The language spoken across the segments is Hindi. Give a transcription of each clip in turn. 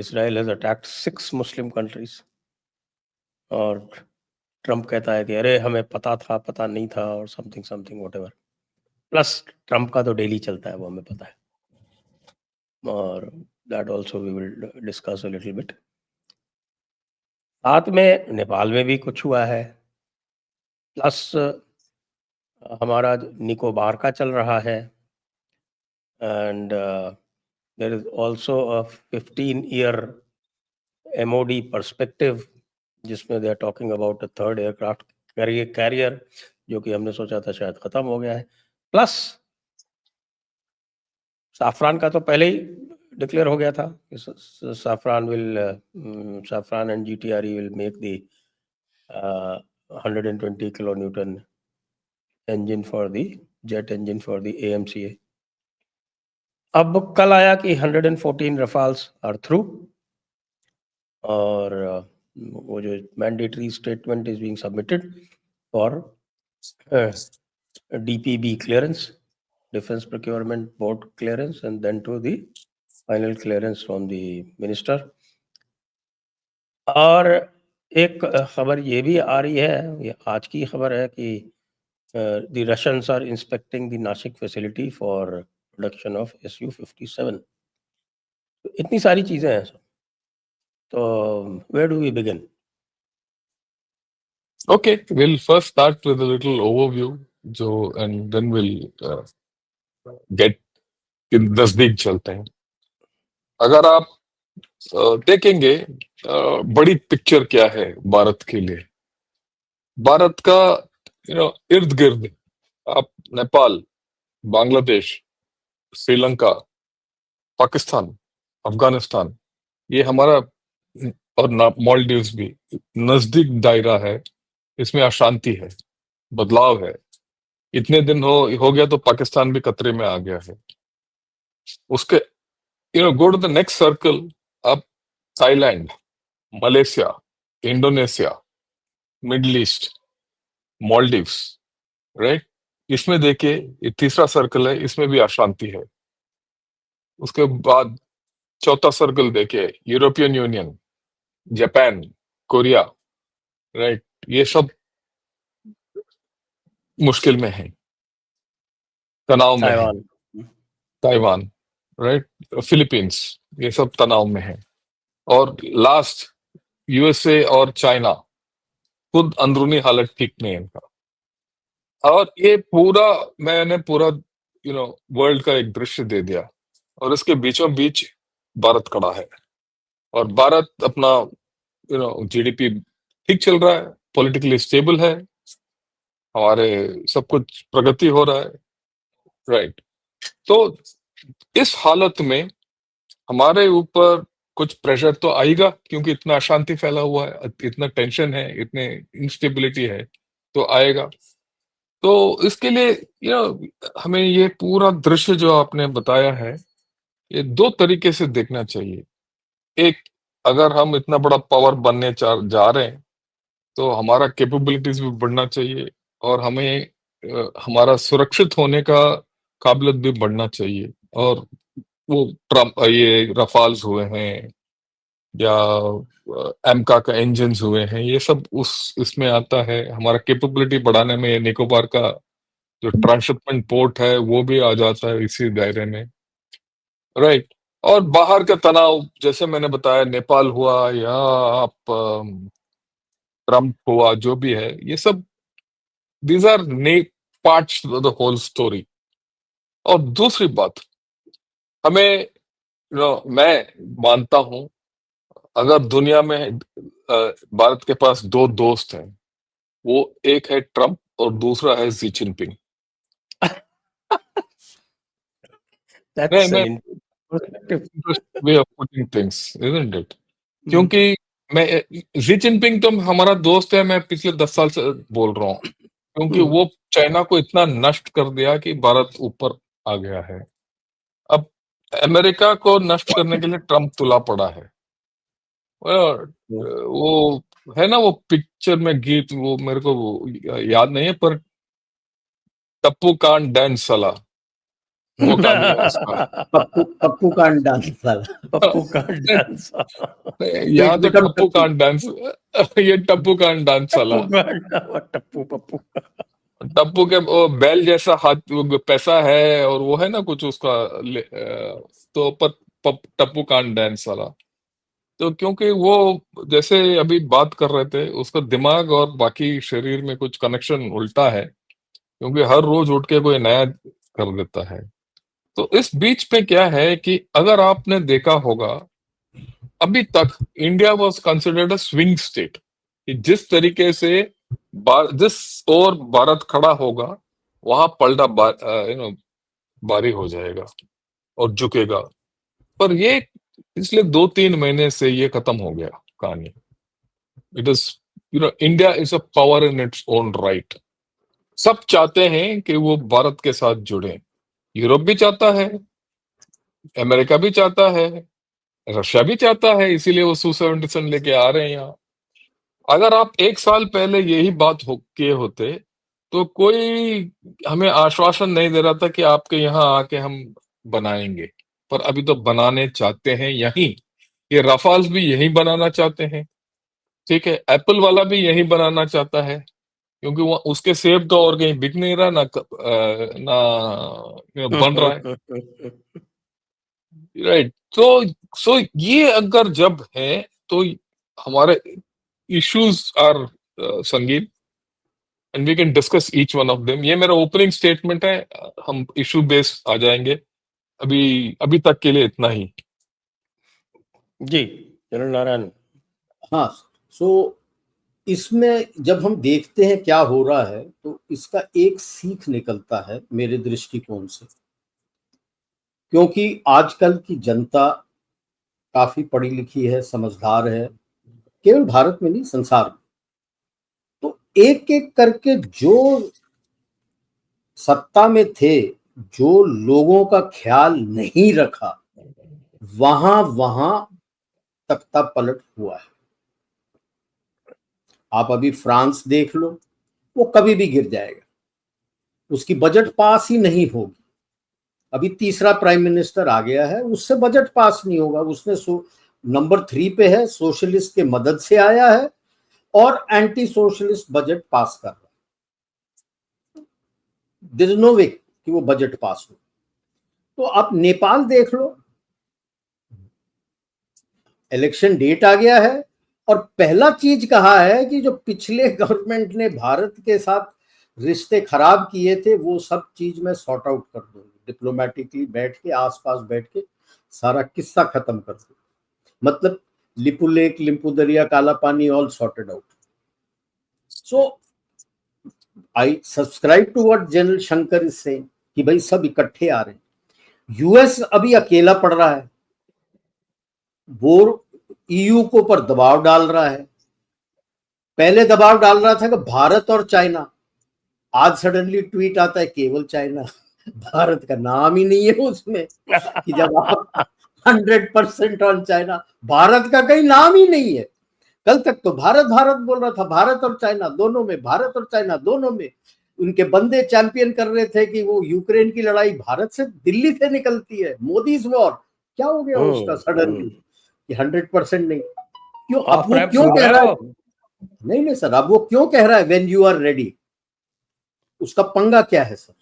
Israel has attacked 6 Muslim countries, और ट्रम्प कहता है कि अरे हमें पता था, पता नहीं था, और something something whatever. Plus Trump का तो डेली चलता है, वो हमें पता है, और that also we will discuss a little bit. साथ में नेपाल में भी कुछ हुआ है, प्लस हमारा निकोबार का चल रहा है, and there is also a 15-year MOD perspective, जिसमें they are talking about a third aircraft carrier, जो कि हमने सोचा था शायद खत्म हो गया है। प्लस साफरान का तो पहले ही डिक्लेयर हो गया था कि Safran and GTRE will make the 120 kilonewton engine for the jet engine for the AMCA। अब कल आया कि 114 रफाल्स आर थ्रू, और वो जो mandatory statement is being submitted for DPB clearance, Defense Procurement Board clearance, and then to the final clearance from the minister। और एक खबर ये भी आ रही है, ये आज की खबर है कि the Russians are inspecting the Nashik facility for production of Su-57। तो इतनी सारी चीजें हैं सर, तो where do we begin? Okay, we'll first start with a little overview, and then we'll get नजदीक चलते हैं। अगर आप देखेंगे बड़ी पिक्चर क्या है भारत के लिए, भारत का इर्द गिर्द आप नेपाल, बांग्लादेश, श्रीलंका, पाकिस्तान, अफगानिस्तान, ये हमारा और मालदीव्स भी नजदीक दायरा है। इसमें अशांति है, बदलाव है। इतने दिन हो गया तो पाकिस्तान भी खतरे में आ गया है। उसके go to the next circle, अब Thailand, Malaysia, Indonesia, Middle East, Maldives, right. इसमें देखिए ये तीसरा सर्कल है, इसमें भी अशांति है। उसके बाद चौथा सर्कल देखिए, European union, Japan, Korea, right. ये सब मुश्किल में है, तनाव में है। ताइवान, राइट, फिलीपींस, ये सब तनाव में है। और लास्ट USA और चाइना, खुद अंदरूनी हालत ठीक नहीं है इनका। और ये मैंने पूरा वर्ल्ड का एक दृश्य दे दिया, और इसके बीचों बीच भारत खड़ा है। और भारत अपना GDP ठीक चल रहा है, पॉलिटिकली स्टेबल है, हमारे सब कुछ प्रगति हो रहा है, राइट। तो इस हालत में हमारे ऊपर कुछ प्रेशर तो आएगा, क्योंकि इतना अशांति फैला हुआ है, इतना टेंशन है, इतने इंस्टेबिलिटी है, तो आएगा। तो इसके लिए हमें ये पूरा दृश्य जो आपने बताया है, ये दो तरीके से देखना चाहिए। एक, अगर हम इतना बड़ा पावर बनने जा रहे हैं, तो हमारा कैपेबिलिटीज भी बढ़ना चाहिए, और हमें हमारा सुरक्षित होने का काबिलियत भी बढ़ना चाहिए। और वो ये रफाल्स हुए हैं या एमका का इंजन हुए हैं, ये सब इसमें आता है। हमारा कैपेबिलिटी बढ़ाने में निकोबार का जो ट्रांसशिपमेंट पोर्ट है वो भी आ जाता है इसी दायरे में, राइट। और बाहर का तनाव, जैसे मैंने बताया, नेपाल हुआ या आप ट्रम्प हुआ, जो भी है, ये सब these are parts of the whole story. और दूसरी बात, हमें मैं मानता हूं, अगर दुनिया में भारत के पास दो दोस्त हैं, वो एक है ट्रम्प और दूसरा है Xi Jinping. That's an interesting way of putting things, isn't it? क्योंकि मैं शी जिनपिंग तो हमारा दोस्त है, मैं पिछले 10 साल से बोल रहा हूँ, क्योंकि वो चाइना को इतना नष्ट कर दिया कि भारत ऊपर आ गया है। अब अमेरिका को नष्ट करने के लिए ट्रम्प तुला पड़ा है। वो है ना, वो पिक्चर में गीत, वो मेरे को याद नहीं है, पर टप्पू कांड डांस साला, वो काम ही है उसका। पप्पू पप्पू कांड डांस वाला। पप्पू का डांस। यहाँ तो टप्पू कांड डांस, ये टप्पू कांड डांस वाला। टप्पू पप्पू। टप्पू के वो बैल जैसा हाथ, वो पैसा है और वो है ना कुछ उसका तो पर टप्पू कांड डांस वाला। तो क्योंकि वो जैसे अभी बात कर रहे थे, उसका दिमाग और बाकी शरीर में कुछ कनेक्शन उल्टा है, क्योंकि हर रोज उठ के कोई नया कर देता है। तो इस बीच पे क्या है कि अगर आपने देखा होगा, अभी तक India was considered a swing state, कि जिस तरीके से जिस ओर भारत खड़ा होगा वहां पलटा भारी हो जाएगा और झुकेगा। पर ये पिछले 2-3 महीने से ये खत्म हो गया कहानी। It is India is a power in its own right. सब चाहते हैं कि वो भारत के साथ जुड़े, यूरोप भी चाहता है, अमेरिका भी चाहता है, रशिया भी चाहता है, इसीलिए वो Su-27 लेके आ रहे हैं यहाँ। अगर आप 1 साल पहले यही बात किए होते तो कोई हमें आश्वासन नहीं दे रहा था कि आपके यहाँ आके हम बनाएंगे, पर अभी तो बनाने चाहते हैं यहीं। ये रफाल्स भी यही बनाना चाहते हैं, ठीक है, एप्पल वाला भी यही बनाना चाहता है, क्योंकि वो उसके सेब तो और कहीं बिक नहीं रहा, ना बन रहा है, राइट। सो ये अगर जब है तो हमारे इश्यूज आर संगीन, and we can discuss each one of them. ये मेरा ओपनिंग स्टेटमेंट है, हम इशू बेस्ड आ जाएंगे। अभी अभी तक के लिए इतना ही। जी जनरल नारायण। हाँ, सो इसमें जब हम देखते हैं क्या हो रहा है तो इसका एक सीख निकलता है मेरे दृष्टिकोण से, क्योंकि आजकल की जनता काफी पढ़ी लिखी है, समझदार है, केवल भारत में नहीं संसार में। तो एक एक करके जो सत्ता में थे, जो लोगों का ख्याल नहीं रखा, वहां वहां तख्ता पलट हुआ है। आप अभी फ्रांस देख लो, वो कभी भी गिर जाएगा, उसकी बजट पास ही नहीं होगी। अभी तीसरा प्राइम मिनिस्टर आ गया है, उससे बजट पास नहीं होगा। उसने नंबर 3 पे है, सोशलिस्ट के मदद से आया है और एंटी सोशलिस्ट बजट पास कर रहा है। देयर इज नो वे कि वो बजट पास हो। तो आप नेपाल देख लो, इलेक्शन डेट आ गया है और पहला चीज कहा है कि जो पिछले गवर्नमेंट ने भारत के साथ रिश्ते खराब किए थे वो सब चीज मैं सॉर्ट आउट कर दूंगी, डिप्लोमेटिकली बैठ के, आसपास बैठ के सारा किस्सा खत्म कर दूंगी। मतलब लिपु लेक, लिम्पू दरिया, Kalapani, all sorted out. So I subscribe to what general Shankar is saying कि भाई सब इकट्ठे आ रहे हैं। यूएस अभी अकेला पड़ रहा है, वो ईयू को पर दबाव डाल रहा है। पहले दबाव डाल रहा था कि भारत और चाइना, आज सडनली ट्वीट आता है केवल चाइना। भारत का नाम ही नहीं है उसमें कि जब आप 100% ऑन चाइना, भारत का कहीं नाम ही नहीं है। कल तक तो भारत भारत बोल रहा था, भारत और चाइना दोनों में, भारत और चाइना दोनों में। उनके बंदे चैंपियन कर रहे थे कि वो यूक्रेन की लड़ाई भारत से, दिल्ली से निकलती है, मोदीज वॉर। क्या हो गया उसका सडनली कि 100% नहीं? क्यों अब वो क्यों कह रहा है? नहीं सर, अब वो क्यों कह रहा है व्हेन यू आर रेडी? उसका पंगा क्या है सर?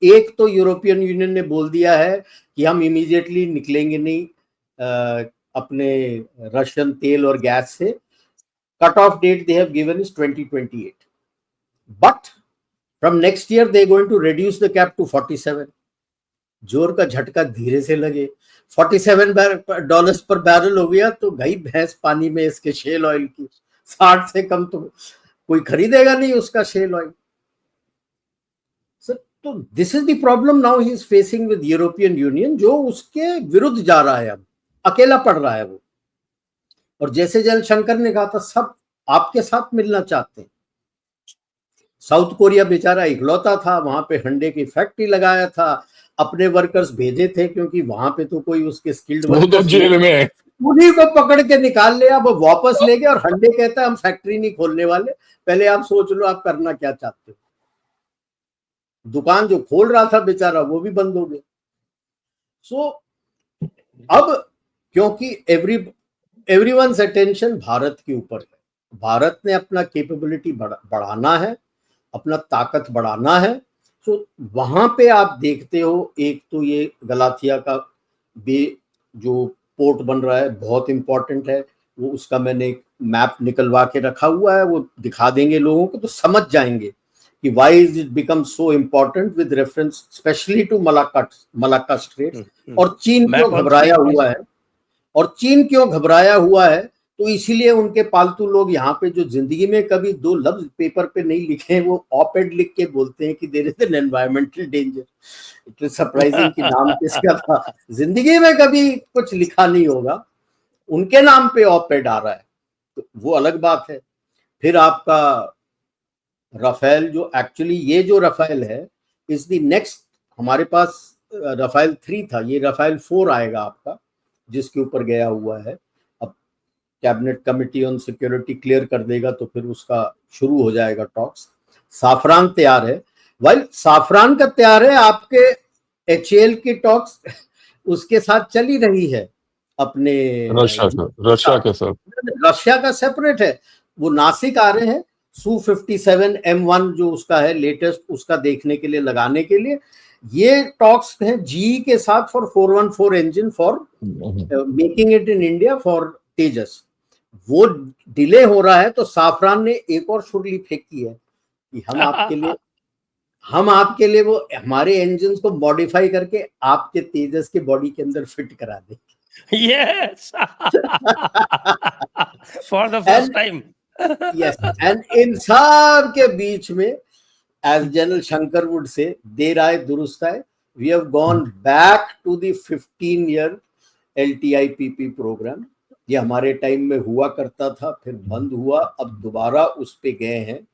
एक तो यूरोपियन यूनियन ने बोल दिया है कि हम इमीडिएटली निकलेंगे नहीं अपने रशियन तेल और गैस से। Cut off date they have given is 2028, but from next year they going to reduce the cap to 47। जोर का झटका धीरे से लगे, $47 पर बैरल हो गया तो गई भैंस पानी में इसके शेल ऑयल की। 60 से कम तो कोई खरीदेगा नहीं उसका शेल ऑयल। तो this is the problem now he is facing with European union, जो उसके विरुद्ध जा रहा है, अब अकेला पड़ रहा है वो। और जैसे जयशंकर ने कहा था, सब आपके साथ मिलना चाहते हैं। साउथ कोरिया बेचारा इकलौता था, वहां पे हंडे की फैक्ट्री लगाया था, अपने वर्कर्स भेजे थे क्योंकि वहां पे तो कोई उसके स्किल्ड वर्कर्स जेल में, उन्हीं को पकड़ के निकाल लिया, अब वापस ले गए। और हंडे कहता है हम फैक्ट्री नहीं खोलने वाले, पहले आप सोच लो आप करना क्या चाहते हो। दुकान जो खोल रहा था बेचारा वो भी बंद हो गया। सो अब क्योंकि एवरीवन्स अटेंशन भारत के ऊपर है, भारत ने अपना कैपेबिलिटी बढ़ाना है, अपना ताकत बढ़ाना है। तो वहां पे आप देखते हो, एक तो ये गलाथिया का जो पोर्ट बन रहा है बहुत इंपॉर्टेंट है, वो उसका मैंने एक मैप निकलवा के रखा हुआ है, वो दिखा देंगे लोगों को तो समझ जाएंगे कि why is it become so important with reference specially to Malacca strait. और चीन क्यों घबराया हुआ है, और चीन क्यों घबराया हुआ है, तो इसीलिए उनके पालतू लोग यहाँ पे जो जिंदगी में कभी 2 लफ्ज पेपर पे नहीं लिखे हैं, वो ऑपेड लिख के बोलते हैं कि there is an environmental danger. It is surprising कि नाम किसका था, जिंदगी में कभी कुछ लिखा नहीं होगा, उनके नाम पे ऑपेड आ रहा है, तो वो अलग बात है। फिर आपका राफेल, जो एक्चुअली ये जो राफेल है इज द नेक्स्ट, हमारे पास राफेल 3 था, ये राफेल 4 आएगा आपका, जिसके ऊपर गया हुआ है। अब cabinet committee on security clear कर देगा तो फिर उसका शुरू हो जाएगा टॉक्स। साफरान तैयार है, वाइल साफरान का तैयार है, आपके HAL की टॉक्स उसके साथ चली रही है अपने रशिया के साथ, रशिया का सेपरेट है। वो नासिक आ रहे हैं Su-57 M1 जो उसका है लेटेस्ट, उसका देखने के लिए, लगाने के लिए। ये टॉक्स हैं GE के साथ for 414 engine for making it in India for Tejas. वो डिले हो रहा है, तो साफरान ने एक और शुरली फेंकी है कि हम आपके लिए वो हमारे इंजन को मॉडिफाई करके आपके तेजस के बॉडी के अंदर फिट करा देंगे। Yes. For the first time. Yes, and इन सब के बीच में, as General Shankar would say, देर आए दुरुस्त आए, we have gone back to the 15-year LTIPP program। ये हमारे टाइम में हुआ करता था, फिर बंद हुआ, अब दोबारा उस पे गए हैं।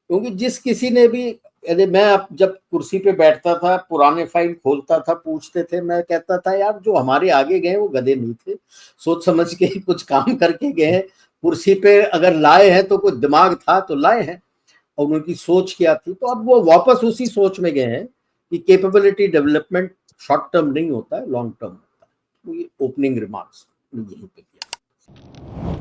क्योंकि जिस किसी ने भी, मैं जब कुर्सी पे बैठता था, पुराने फाइल खोलता था, पूछते थे, मैं कहता था यार जो हमारे आगे गए वो गधे नहीं थे, सोच समझ के कुछ काम करके गए हैं। कुर्सी पे अगर लाए हैं तो कुछ दिमाग था तो लाए हैं, और उनकी सोच क्या थी, तो अब वो वापस उसी सोच में गए हैं कि कैपेबिलिटी डेवलपमेंट शॉर्ट टर्म नहीं होता है, लॉन्ग टर्म होता है। तो ये ओपनिंग रिमार्क्स यहीं पे किया।